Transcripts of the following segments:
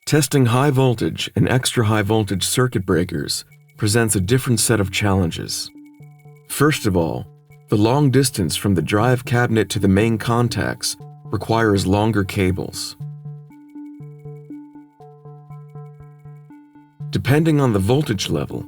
Testing high voltage and extra high voltage circuit breakers presents a different set of challenges. First of all, the long distance from the drive cabinet to the main contacts requires longer cables. Depending on the voltage level,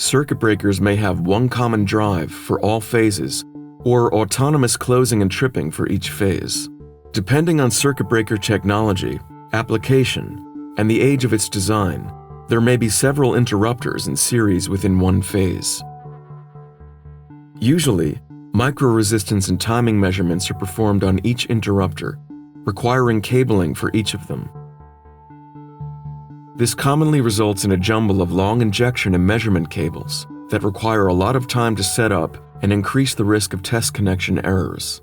circuit breakers may have one common drive for all phases or autonomous closing and tripping for each phase. Depending on circuit breaker technology, application, and the age of its design, there may be several interrupters in series within one phase. Usually, micro-resistance and timing measurements are performed on each interrupter, requiring cabling for each of them. This commonly results in a jumble of long injection and measurement cables that require a lot of time to set up and increase the risk of test connection errors.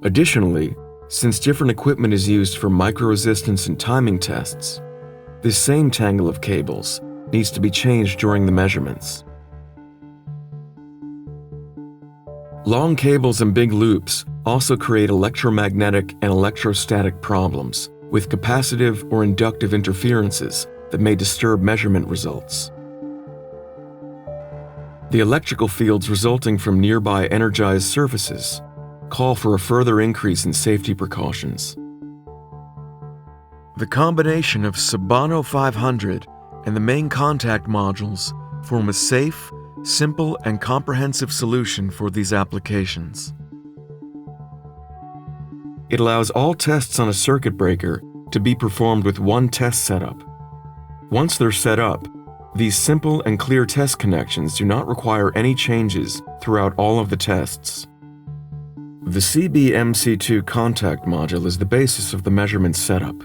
Additionally, since different equipment is used for micro-resistance and timing tests, this same tangle of cables needs to be changed during the measurements. Long cables and big loops also create electromagnetic and electrostatic problems with capacitive or inductive interferences that may disturb measurement results. The electrical fields resulting from nearby energized surfaces call for a further increase in safety precautions. The combination of CIBANO 500 and the main contact modules form a safe, simple, and comprehensive solution for these applications. It allows all tests on a circuit breaker to be performed with one test setup. Once they're set up, these simple and clear test connections do not require any changes throughout all of the tests. The CB MC2 contact module is the basis of the measurement setup.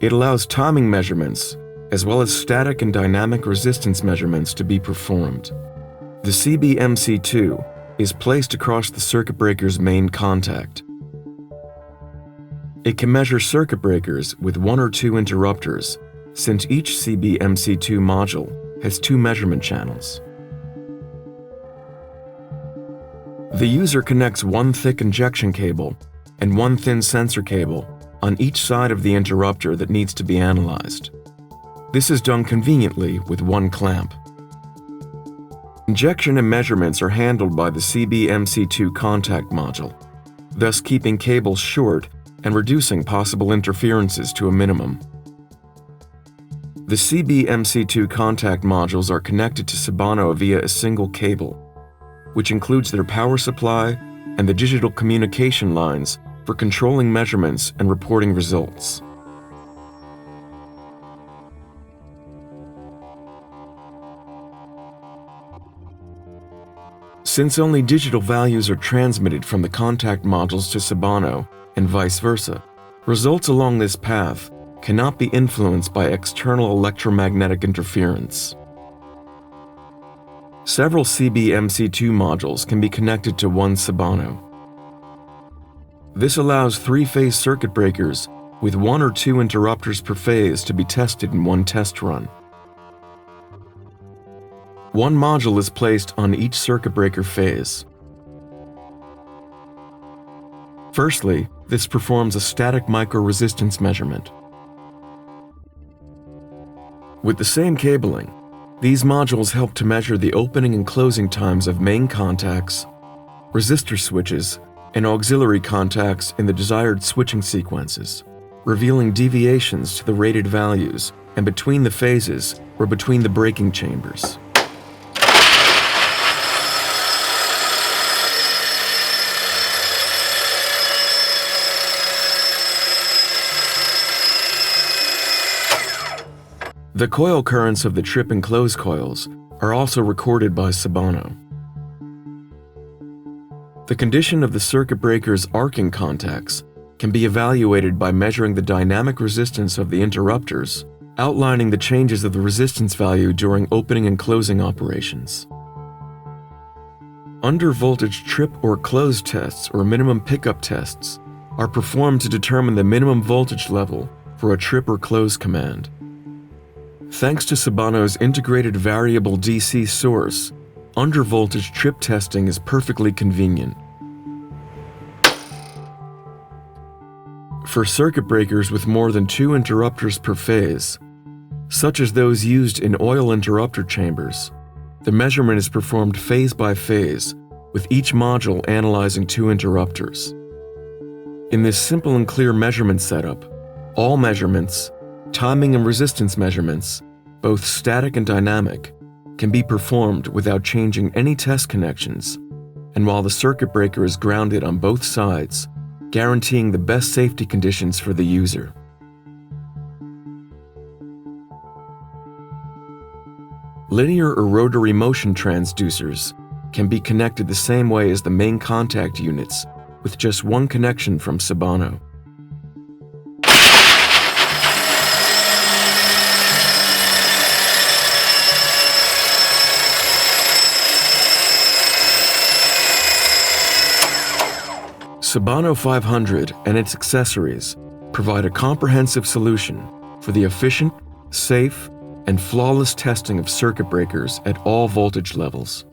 It allows timing measurements as well as static and dynamic resistance measurements to be performed. The CB MC2 is placed across the circuit breaker's main contact. It can measure circuit breakers with one or two interrupters, since each CB MC2 module has two measurement channels. The user connects one thick injection cable and one thin sensor cable on each side of the interrupter that needs to be analyzed. This is done conveniently with one clamp. Injection and measurements are handled by the CB MC2 contact module, thus keeping cables short and reducing possible interferences to a minimum. The CB MC2 contact modules are connected to CIBANO via a single cable, which includes their power supply and the digital communication lines for controlling measurements and reporting results. Since only digital values are transmitted from the contact modules to CIBANO and vice versa, results along this path cannot be influenced by external electromagnetic interference. Several CB MC2 modules can be connected to one CIBANO. This allows three-phase circuit breakers with one or two interrupters per phase to be tested in one test run. One module is placed on each circuit breaker phase. Firstly, this performs a static micro-resistance measurement. With the same cabling, these modules help to measure the opening and closing times of main contacts, resistor switches, and auxiliary contacts in the desired switching sequences, revealing deviations to the rated values and between the phases or between the breaking chambers. The coil currents of the trip and close coils are also recorded by CIBANO. The condition of the circuit breaker's arcing contacts can be evaluated by measuring the dynamic resistance of the interrupters, outlining the changes of the resistance value during opening and closing operations. Under voltage trip or close tests or minimum pickup tests are performed to determine the minimum voltage level for a trip or close command, Thanks to CIBANO's integrated variable DC source, undervoltage trip testing is perfectly convenient. For circuit breakers with more than 2 interrupters per phase, such as those used in oil interrupter chambers, the measurement is performed phase by phase, with each module analyzing 2 interrupters. In this simple and clear measurement setup, all measurements, timing and resistance measurements, both static and dynamic, can be performed without changing any test connections, and while the circuit breaker is grounded on both sides, guaranteeing the best safety conditions for the user. Linear or rotary motion transducers can be connected the same way as the main contact units, with just one connection from CIBANO. CIBANO 500 and its accessories provide a comprehensive solution for the efficient, safe, and flawless testing of circuit breakers at all voltage levels.